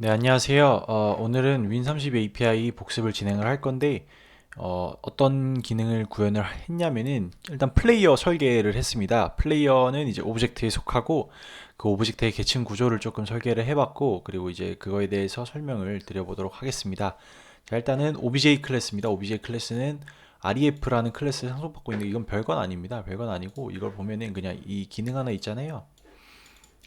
네, 안녕하세요. 오늘은 윈30 API 복습을 진행을 할 건데, 어떤 기능을 구현을 했냐면은, 일단 플레이어 설계를 했습니다. 플레이어는 이제 오브젝트에 속하고, 그 오브젝트의 계층 구조를 조금 설계를 해봤고, 그리고 이제 그거에 대해서 설명을 드려보도록 하겠습니다. 자, 일단은 OBJ 클래스입니다. OBJ 클래스는 REF라는 클래스를 상속받고 있는데, 이건 별건 아닙니다. 별건 아니고, 이걸 보면은 그냥 이 기능 하나 있잖아요.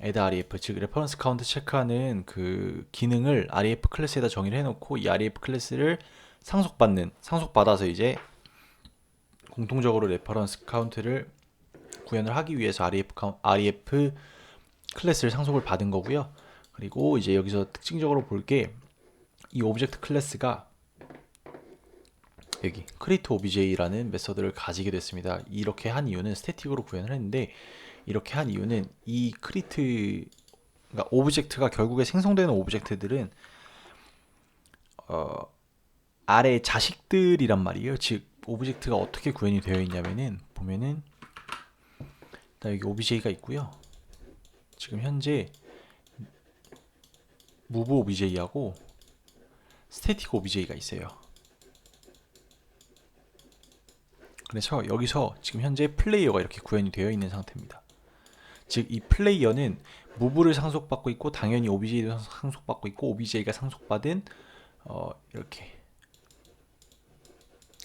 add ref 즉 레퍼런스 카운트 체크하는 그 기능을 ref 클래스에다 정의를 해놓고 이 ref 클래스를 상속받아서 이제 공통적으로 레퍼런스 카운트를 구현을 하기 위해서 ref 클래스를 상속을 받은 거고요. 그리고 이제 여기서 특징적으로 볼 게 이 오브젝트 클래스가 여기 create obj라는 메서드를 가지게 됐습니다. 이렇게 한 이유는 스태틱으로 구현을 했는데, 이렇게 한 이유는 이 create, 그러니까 오브젝트가 결국에 생성되는 오브젝트들은 어, 아래 자식들이란 말이에요. 즉 오브젝트가 어떻게 구현이 되어 있냐면은 보면은 일단 여기 OBJ가 있고요. 지금 현재 move OBJ하고 static OBJ가 있어요. 그래서 여기서 지금 현재 플레이어가 이렇게 구현이 되어 있는 상태입니다. 즉 이 플레이어는 move를 상속받고 있고 당연히 OBJ도 상속받고 있고 OBJ가 상속받은 이렇게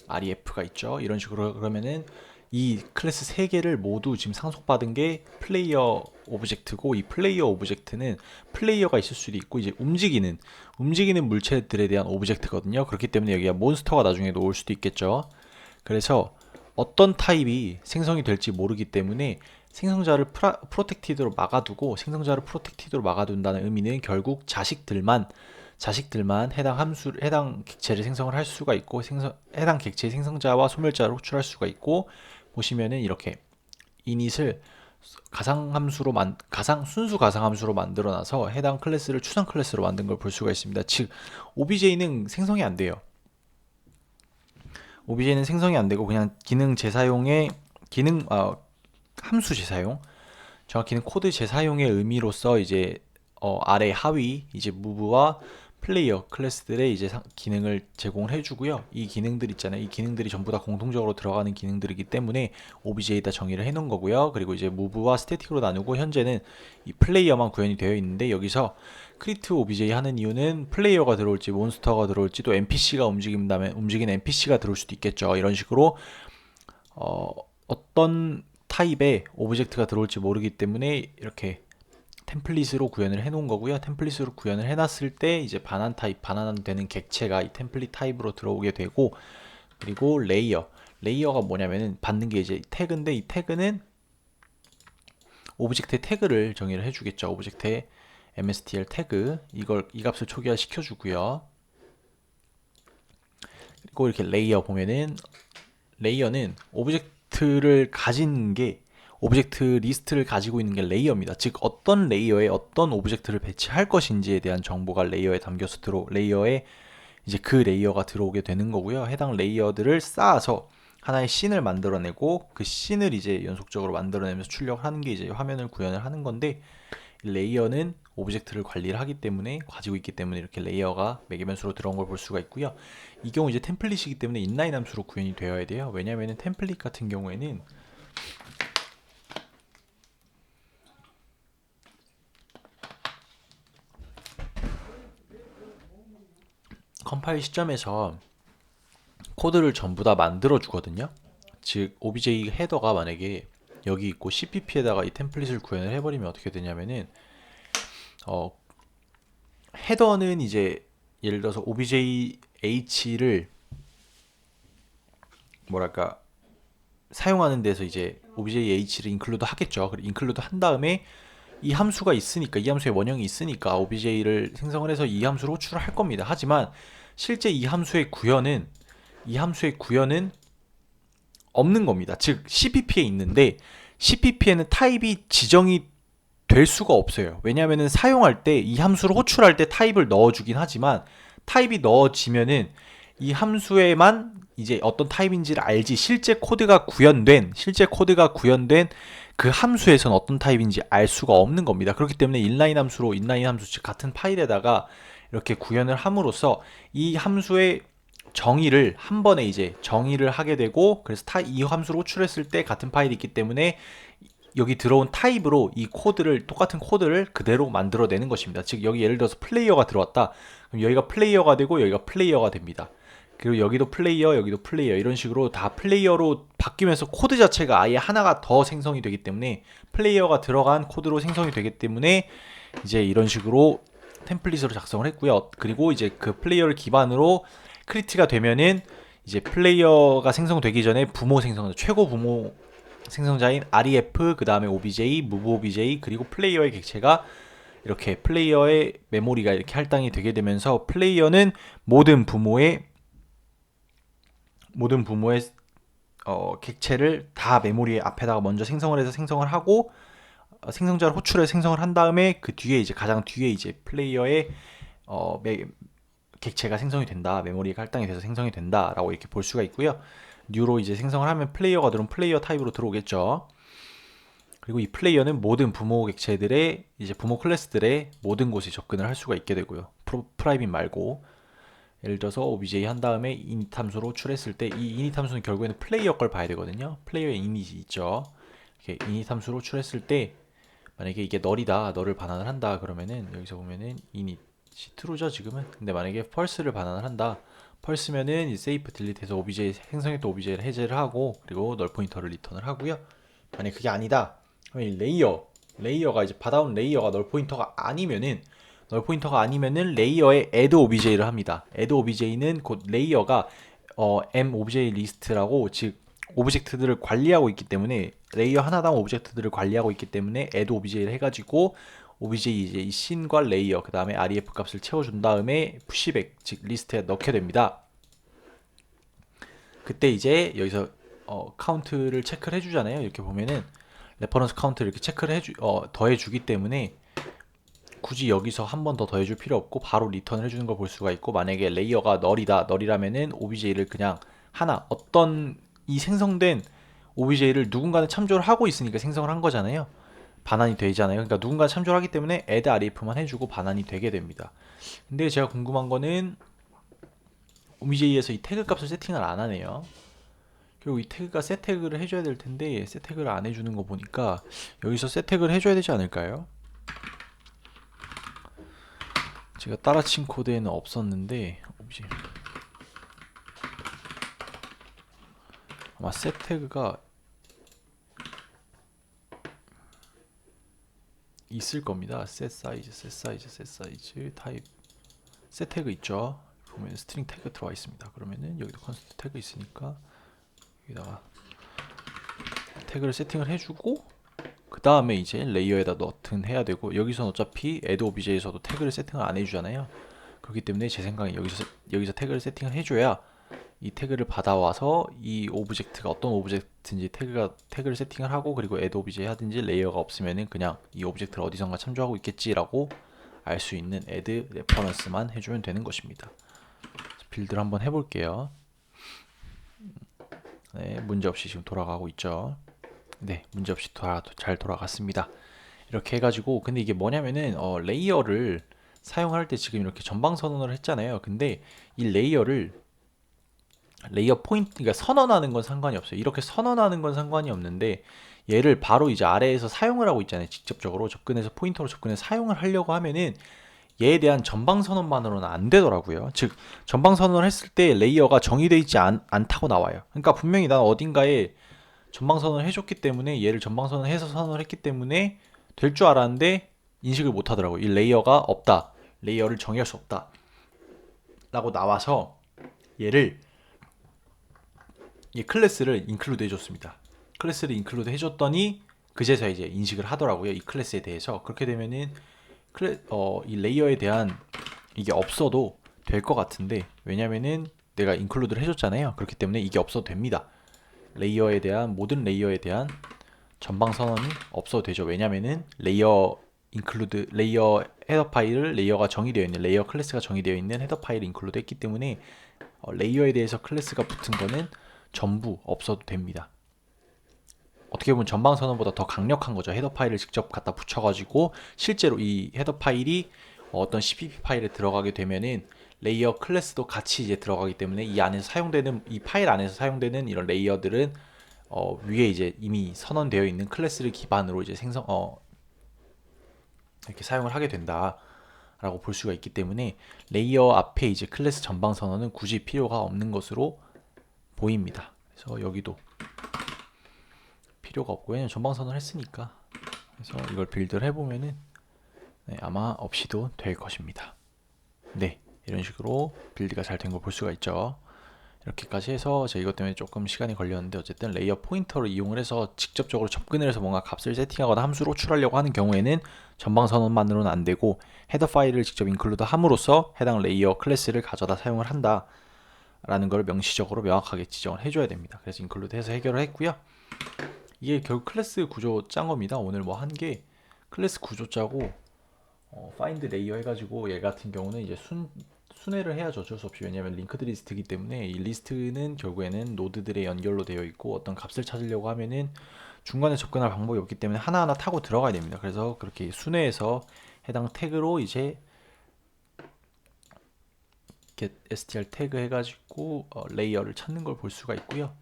REF가 있죠. 이런 식으로 그러면은 이 클래스 3개를 모두 지금 상속받은 게 플레이어 오브젝트고, 이 플레이어 오브젝트는 플레이어가 있을 수도 있고 이제 움직이는 물체들에 대한 오브젝트거든요. 그렇기 때문에 여기가 몬스터가 나중에 올 수도 있겠죠. 그래서 어떤 타입이 생성이 될지 모르기 때문에 생성자를 프로텍티드로 막아두고, 생성자를 프로텍티드로 막아둔다는 의미는 결국 자식들만 해당 객체를 생성을 할 수가 있고, 해당 객체의 생성자와 소멸자를 호출할 수가 있고, 보시면은 이렇게 이닛을 순수 가상함수로 만들어놔서 해당 클래스를 추상 클래스로 만든 걸 볼 수가 있습니다. 즉 OBJ는 생성이 안 돼요. OBJ는 생성이 안 되고 그냥 함수 재사용, 정확히는 코드 재사용의 의미로서 이제 아래 하위 이제 무브와 플레이어 클래스들의 이제 기능을 제공을 해주고요. 이 기능들 있잖아요. 이 기능들이 전부 다 공통적으로 들어가는 기능들이기 때문에 OBJ에다 정의를 해놓은 거고요. 그리고 이제 무브와 스태틱으로 나누고 현재는 이 플레이어만 구현이 되어 있는데, 여기서 크리트 OBJ 하는 이유는 플레이어가 들어올지 몬스터가 들어올지 또 NPC가 움직인다면 움직이는 NPC가 들어올 수도 있겠죠. 이런 식으로 어떤 타입의 오브젝트가 들어올지 모르기 때문에 이렇게 템플릿으로 구현을 해 놓은 거고요. 템플릿으로 구현을 해놨을 때 이제 반환되는 객체가 이 템플릿 타입으로 들어오게 되고, 그리고 레이어가 뭐냐면은 받는 게 이제 태그인데, 이 태그는 오브젝트의 태그를 정의를 해주겠죠. 오브젝트의 mstl 태그, 이 값을 초기화 시켜주고요. 그리고 이렇게 레이어는 오브젝트 리스트를 가지고 있는 게 레이어입니다. 즉 어떤 레이어에 어떤 오브젝트를 배치할 것인지에 대한 정보가 레이어에 이제 그 레이어가 들어오게 되는 거고요. 해당 레이어들을 쌓아서 하나의 씬을 만들어내고, 그 씬을 이제 연속적으로 만들어내면서 출력하는 게 이제 화면을 구현을 하는 건데, 레이어는 오브젝트를 관리를 하기 때문에, 가지고 있기 때문에 이렇게 레이어가 매개변수로 들어온 걸 볼 수가 있고요. 이 경우 이제 템플릿이기 때문에 인라인 함수로 구현이 되어야 돼요. 왜냐하면 템플릿 같은 경우에는 컴파일 시점에서 코드를 전부 다 만들어 주거든요. 즉 obj 헤더가 만약에 여기 있고 cpp에다가 이 템플릿을 구현을 해버리면 어떻게 되냐면은 어, 헤더는 이제 예를 들어서 objh를 뭐랄까 사용하는 데서 이제 objh를 인클루드 하겠죠. 인클루드 한 다음에 이 함수가 있으니까, 이 함수의 원형이 있으니까 obj를 생성을 해서 이 함수로 호출을 할 겁니다. 하지만 실제 이 함수의 구현은 없는 겁니다. 즉 CPP에 있는데, CPP에는 타입이 지정이 될 수가 없어요. 왜냐하면 사용할 때 이 함수를 호출할 때 타입을 넣어주긴 하지만, 타입이 넣어지면은 이 함수에만 이제 어떤 타입인지를 알지, 실제 코드가 구현된 그 함수에서는 어떤 타입인지 알 수가 없는 겁니다. 그렇기 때문에 인라인 함수로 인라인 함수 즉 같은 파일에다가 이렇게 구현을 함으로써 이 함수의 정의를 한 번에 이제 정의를 하게 되고, 그래서 이 함수를 호출했을 때 같은 파일이 있기 때문에 여기 들어온 타입으로 이 코드를 똑같은 코드를 그대로 만들어내는 것입니다. 즉 여기 예를 들어서 플레이어가 들어왔다. 그럼 여기가 플레이어가 되고 여기가 플레이어가 됩니다. 그리고 여기도 플레이어, 여기도 플레이어, 이런 식으로 다 플레이어로 바뀌면서 코드 자체가 아예 하나가 더 생성이 되기 때문에, 플레이어가 들어간 코드로 생성이 되기 때문에 이제 이런 식으로 템플릿으로 작성을 했고요. 그리고 이제 그 플레이어를 기반으로 크리트가 되면은 이제 플레이어가 생성되기 전에 부모 생성자, 최고 부모 생성자인 ref, 그 다음에 obj, move obj, 그리고 플레이어의 객체가 이렇게 플레이어의 메모리가 이렇게 할당이 되게 되면서 플레이어는 모든 부모의 객체를 다 메모리 앞에다가 먼저 생성을 해서 생성을 하고, 생성자를 호출해 생성을 한 다음에 그 뒤에 이제 가장 뒤에 이제 플레이어의 객체가 생성이 된다, 메모리가 할당이 돼서 생성이 된다라고 이렇게 볼 수가 있고요. 뉴로 이제 생성을 하면 플레이어가 들어오면 플레이어 타입으로 들어오겠죠. 그리고 이 플레이어는 모든 부모 객체들의 이제 부모 클래스들의 모든 곳에 접근을 할 수가 있게 되고요. 프라이빗 말고, 예를 들어서 obj 한 다음에 init 함수로 호출했을 때 이 init 함수는 결국에는 플레이어 걸 봐야 되거든요. 플레이어의 init이 있죠. 이렇게 init 함수로 호출했을 때 만약에 이게 널이다, 널을 반환을 한다 그러면은 여기서 보면은 init이 true죠 지금은. 근데 만약에 false를 반환을 한다, false면은 safe delete해서 obj 생성했던 obj를 해제를 하고, 그리고 널 포인터를 리턴을 하고요. 만약 그게 아니다 그러면 이 레이어가 이제 받아온 레이어가 널 포인터가 아니면은 레이어에 add obj를 합니다. add obj는 곧 레이어가 m obj 리스트라고, 즉 오브젝트들을 관리하고 있기 때문에, 레이어 하나당 오브젝트들을 관리하고 있기 때문에 add obj를 해가지고 obj 이제 이 씬과 레이어 그 다음에 ref 값을 채워준 다음에 pushback 즉 리스트에 넣게 됩니다. 그때 이제 여기서 카운트를 체크를 해주잖아요. 이렇게 보면은 레퍼런스 카운트를 이렇게 체크를 더해주기 때문에 굳이 여기서 한 번 더 더해줄 필요 없고 바로 리턴을 해주는 걸 볼 수가 있고, 만약에 레이어가 널이라면은 obj를 그냥 하나, 어떤 이 생성된 obj를 누군가는 참조를 하고 있으니까 생성을 한 거잖아요. 반환이 되잖아요. 그러니까 누군가 참조를 하기 때문에 add ref만 해주고 반환이 되게 됩니다. 근데 제가 궁금한 거는 obj에서 이 태그 값을 세팅을 안 하네요. 그리고 이 태그가 set 태그를 해줘야 될 텐데 set 태그를 안 해주는 거 보니까 여기서 set 태그를 해줘야 되지 않을까요? 제가 따라친 코드에는 없었는데 아마 set 태그가 있을 겁니다. set size 타입 set 태그 있죠. 보면 스트링 태그 들어와 있습니다. 그러면은 여기도 컨스트 태그 있으니까 여기다가 태그를 세팅을 해주고, 그 다음에 이제 레이어에다 넣든 해야 되고, 여기서는 어차피 add obj에서도 태그를 세팅을 안 해주잖아요. 그렇기 때문에 제 생각엔 여기서 태그를 세팅을 해줘야 이 태그를 받아와서 이 오브젝트가 어떤 오브젝트인지 태그를 세팅을 하고, 그리고 add obj 하든지, 레이어가 없으면은 그냥 이 오브젝트를 어디선가 참조하고 있겠지라고 알 수 있는 add reference만 해주면 되는 것입니다. 빌드를 한번 해볼게요. 네, 문제없이 지금 돌아가고 있죠. 네, 문제없이 잘 돌아갔습니다. 이렇게 해가지고, 근데 이게 뭐냐면은 레이어를 사용할 때 지금 이렇게 전방 선언을 했잖아요. 근데 이 레이어 포인트, 그러니까 선언하는 건 상관이 없어요. 이렇게 선언하는 건 상관이 없는데, 얘를 바로 이제 아래에서 사용을 하고 있잖아요. 직접적으로 접근해서 포인터로 접근해서 사용을 하려고 하면은 얘에 대한 전방 선언만으로는 안 되더라고요. 즉 전방 선언을 했을 때 레이어가 정의되어 있지 않다고 나와요. 그러니까 분명히 난 어딘가에 전방 선언을 해줬기 때문에, 얘를 전방 선언해서 선언을 했기 때문에 될 줄 알았는데 인식을 못 하더라고요. 이 레이어가 없다, 레이어를 정의할 수 없다 라고 나와서 얘 클래스를 인클루드 해줬습니다. 클래스를 인클루드 해줬더니 그제서 이제 인식을 하더라고요. 이 클래스에 대해서. 그렇게 되면은 이 레이어에 대한 이게 없어도 될 것 같은데, 왜냐면은 내가 인클루드를 해줬잖아요. 그렇기 때문에 이게 없어도 됩니다. 모든 레이어에 대한 전방 선언이 없어도 되죠. 왜냐면은 레이어 헤더 파일을 레이어가 정의되어 있는, 레이어 클래스가 정의되어 있는 헤더 파일을 인클루드 했기 때문에 레이어에 대해서 클래스가 붙은 거는 전부 없어도 됩니다. 어떻게 보면 전방 선언보다 더 강력한 거죠. 헤더 파일을 직접 갖다 붙여가지고 실제로 이 헤더 파일이 어떤 CPP 파일에 들어가게 되면은 레이어 클래스도 같이 이제 들어가기 때문에 이 안에서 사용되는 이 파일 안에서 사용되는 이런 레이어들은 위에 이제 이미 선언되어 있는 클래스를 기반으로 이제 이렇게 사용을 하게 된다라고 볼 수가 있기 때문에 레이어 앞에 이제 클래스 전방 선언은 굳이 필요가 없는 것으로 보입니다. 그래서 여기도 필요가 없고 왜냐면 전방 선언을 했으니까. 그래서 이걸 빌드를 해보면은 네, 아마 없이도 될 것입니다. 네, 이런 식으로 빌드가 잘 된 걸 볼 수가 있죠. 이렇게까지 해서 제가 이것 때문에 조금 시간이 걸렸는데 어쨌든 레이어 포인터를 이용을 해서 직접적으로 접근을 해서 뭔가 값을 세팅하거나 함수를 호출하려고 하는 경우에는 전방 선언만으로는 안 되고 헤더 파일을 직접 인클루드 함으로써 해당 레이어 클래스를 가져다 사용을 한다 라는 걸 명시적으로 명확하게 지정을 해줘야 됩니다. 그래서 인클루드 해서 해결을 했고요. 이게 결국 클래스 구조 짠 겁니다. 오늘 뭐 한 게 클래스 구조 짜고 find 레이어 해가지고 얘 같은 경우는 이제 순회를 해야죠. 어쩔 수 없이. 왜냐하면 링크드 리스트이기 때문에 이 리스트는 결국에는 노드들의 연결로 되어 있고 어떤 값을 찾으려고 하면은 중간에 접근할 방법이 없기 때문에 하나하나 타고 들어가야 됩니다. 그래서 그렇게 순회해서 해당 태그로 이제 get str 태그 해가지고 레이어를 찾는 걸 볼 수가 있고요.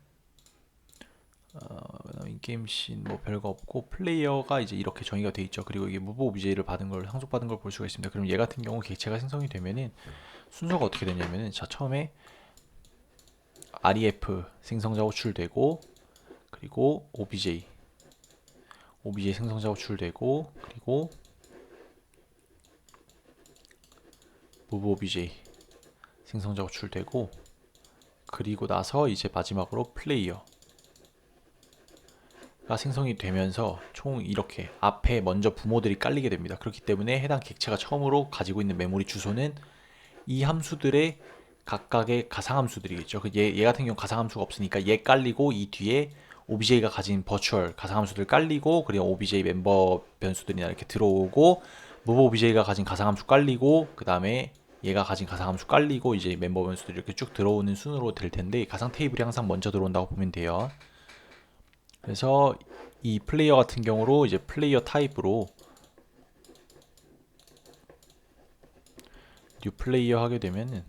인게임 씬 뭐 별거 없고 플레이어가 이제 이렇게 정의가 돼 있죠. 그리고 이게 무브 오브제를 받은 걸 상속받은 걸 볼 수가 있습니다. 그럼 얘 같은 경우 객체가 생성이 되면은 순서가 어떻게 되냐면은 자 처음에 ref 생성자 호출되고 그리고 obj 생성자 호출되고 그리고 move obj 생성자 호출되고 그리고 나서 이제 마지막으로 플레이어가 생성이 되면서 총 이렇게 앞에 먼저 부모들이 깔리게 됩니다. 그렇기 때문에 해당 객체가 처음으로 가지고 있는 메모리 주소는 이 함수들의 각각의 가상함수들이겠죠. 얘 같은 경우 가상함수가 없으니까 얘 깔리고 이 뒤에 OBJ가 가진 버추얼 가상함수들 깔리고 그리고 OBJ 멤버 변수들이나 이렇게 들어오고 move OBJ가 가진 가상함수 깔리고 그 다음에 얘가 가진 가상함수 깔리고 이제 멤버 변수들이 이렇게 쭉 들어오는 순으로 될 텐데 가상 테이블이 항상 먼저 들어온다고 보면 돼요. 그래서 이 플레이어 같은 경우로 이제 플레이어 타입으로 뉴 플레이어 하게 되면은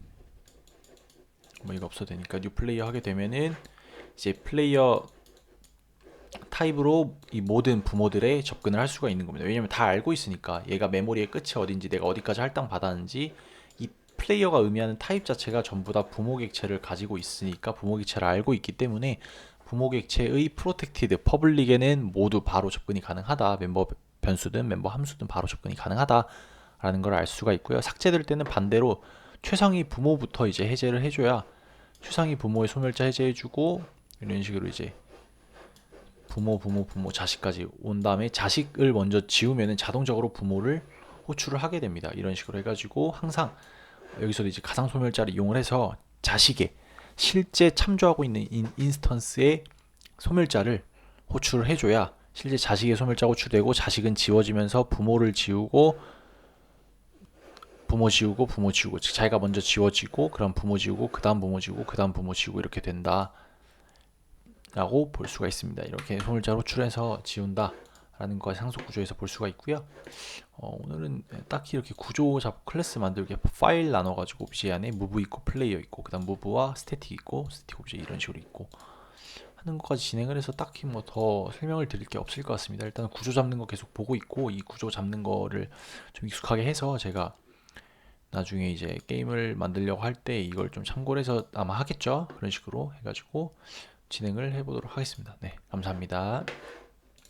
뭐 이거 없어도 되니까 뉴 플레이어 하게 되면은 이제 플레이어 타입으로 이 모든 부모들의 접근을 할 수가 있는 겁니다. 왜냐면 다 알고 있으니까 얘가 메모리의 끝이 어딘지 내가 어디까지 할당 받았는지 이 플레이어가 의미하는 타입 자체가 전부 다 부모 객체를 가지고 있으니까 부모 객체를 알고 있기 때문에 부모 객체의 프로텍티드 퍼블릭에는 모두 바로 접근이 가능하다. 멤버 변수든 멤버 함수든 바로 접근이 가능하다 라는 걸 알 수가 있고요. 삭제될 때는 반대로 최상위 부모부터 이제 해제를 해줘야 최상위 부모의 소멸자 해제해주고 이런 식으로 이제 부모 자식까지 온 다음에 자식을 먼저 지우면은 자동적으로 부모를 호출을 하게 됩니다. 이런 식으로 해가지고 항상 여기서도 이제 가상 소멸자를 이용을 해서 자식의 실제 참조하고 있는 인스턴스의 소멸자를 호출을 해줘야 실제 자식의 소멸자가 호출되고 자식은 지워지면서 부모를 지우고 부모 지우고 즉 자기가 먼저 지워지고 그럼 부모 지우고 그 다음 부모 지우고 그 다음 부모 지우고 이렇게 된다 라고 볼 수가 있습니다. 이렇게 소멸자로 호출해서 지운다 라는 거 상속 구조에서 볼 수가 있고요. 오늘은 딱히 이렇게 구조 잡고 클래스 만들기 파일 나눠가지고 오브제 안에 move 있고 플레이어 있고 그 다음 move와 스태틱 있고 스태틱 오브제 이런 식으로 있고 하는 것까지 진행을 해서 딱히 뭐 더 설명을 드릴 게 없을 것 같습니다. 일단 구조 잡는 거 계속 보고 있고 이 구조 잡는 거를 좀 익숙하게 해서 제가 나중에 이제 게임을 만들려고 할 때 이걸 좀 참고를 해서 아마 하겠죠. 그런 식으로 해가지고 진행을 해보도록 하겠습니다. 네, 감사합니다.